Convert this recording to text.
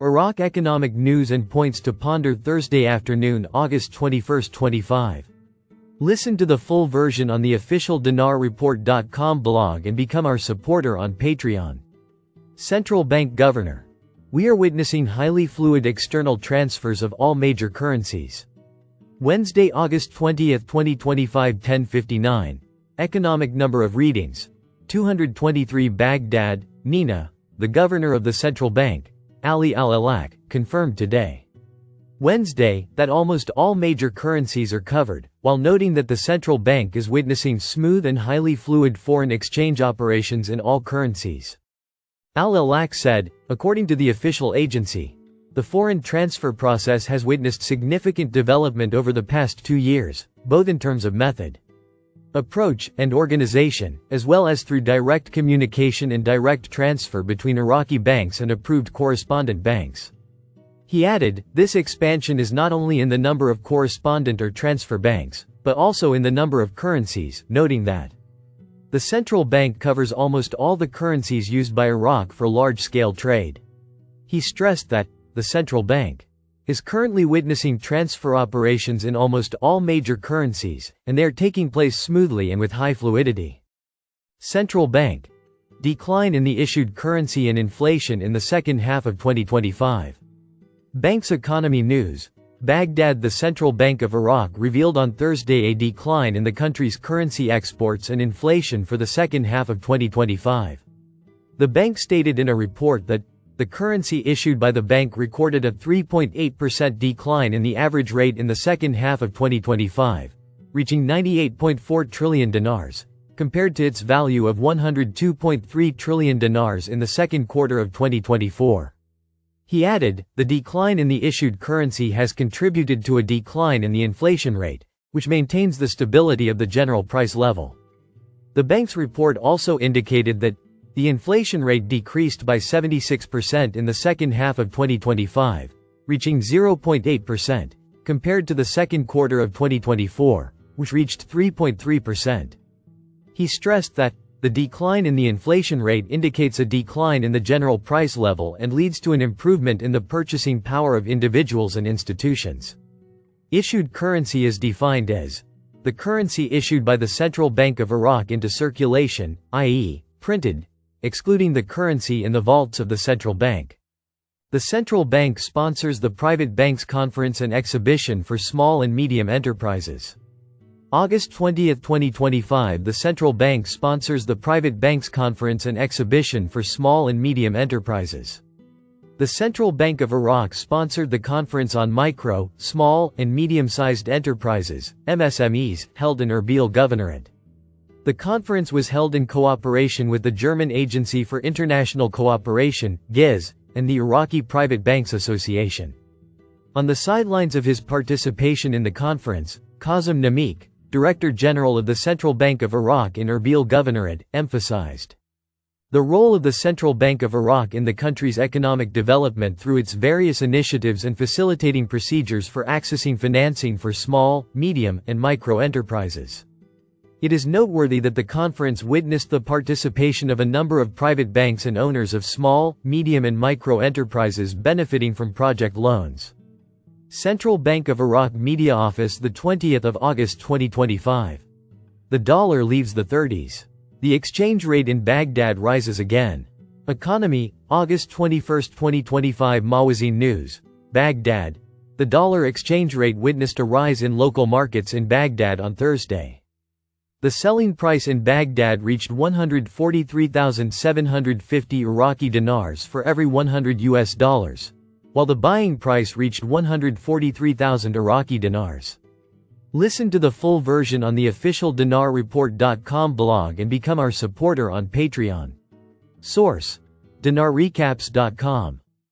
Iraq economic news and points to ponder Thursday afternoon, August 21, 25. Listen to the full version on the official dinarreport.com blog and become our supporter on Patreon. Central Bank Governor. We are witnessing highly fluid external transfers of all major currencies. Wednesday, August 20, 2025, 10:59. Economic number of readings. 223. Baghdad, Nina, the governor of the central bank, Ali al-Alak, confirmed today, Wednesday, that almost all major currencies are covered, while noting that the central bank is witnessing smooth and highly fluid foreign exchange operations in all currencies. Al-Alak said, according to the official agency, the foreign transfer process has witnessed significant development over the past 2 years, both in terms of method, approach, and organization, as well as through direct communication and direct transfer between Iraqi banks and approved correspondent banks. He added, this expansion is not only in the number of correspondent or transfer banks, but also in the number of currencies, noting that the central bank covers almost all the currencies used by Iraq for large-scale trade. He stressed that the central bank is currently witnessing transfer operations in almost all major currencies, and they are taking place smoothly and with high fluidity. Central bank. Decline in the issued currency and inflation in the second half of 2025. Bank's economy news. Baghdad. The Central Bank of Iraq revealed on Thursday a decline in the country's currency exports and inflation for the second half of 2025. The bank stated in a report that the currency issued by the bank recorded a 3.8% decline in the average rate in the second half of 2025, reaching 98.4 trillion dinars, compared to its value of 102.3 trillion dinars in the second quarter of 2024. He added, the decline in the issued currency has contributed to a decline in the inflation rate, which maintains the stability of the general price level. The bank's report also indicated that the inflation rate decreased by 76% in the second half of 2025, reaching 0.8%, compared to the second quarter of 2024, which reached 3.3%. He stressed that the decline in the inflation rate indicates a decline in the general price level and leads to an improvement in the purchasing power of individuals and institutions. Issued currency is defined as the currency issued by the Central Bank of Iraq into circulation, i.e., printed, excluding the currency in the vaults of the central bank. The central bank sponsors the Private Banks Conference and Exhibition for Small and Medium Enterprises. August 20, 2025. The central bank sponsors the Private Banks Conference and Exhibition for Small and Medium Enterprises. The Central Bank of Iraq sponsored the conference on micro, small, and medium-sized enterprises, MSMEs, held in Erbil Governorate. The conference was held in cooperation with the German Agency for International Cooperation, GIZ, and the Iraqi Private Banks Association. On the sidelines of his participation in the conference, Kazem Namik, Director General of the Central Bank of Iraq in Erbil Governorate, emphasized the role of the Central Bank of Iraq in the country's economic development through its various initiatives and facilitating procedures for accessing financing for small, medium, and micro enterprises. It is noteworthy that the conference witnessed the participation of a number of private banks and owners of small, medium and micro enterprises benefiting from project loans. Central Bank of Iraq Media Office, the 20th of August 2025. The dollar leaves the 30s. The exchange rate in Baghdad rises again. Economy, August 21, 2025. Mawazin News. Baghdad. The dollar exchange rate witnessed a rise in local markets in Baghdad on Thursday. The selling price in Baghdad reached 143,750 Iraqi dinars for every 100 US dollars, while the buying price reached 143,000 Iraqi dinars. Listen to the full version on the official dinarreport.com blog and become our supporter on Patreon. Source: dinarrecaps.com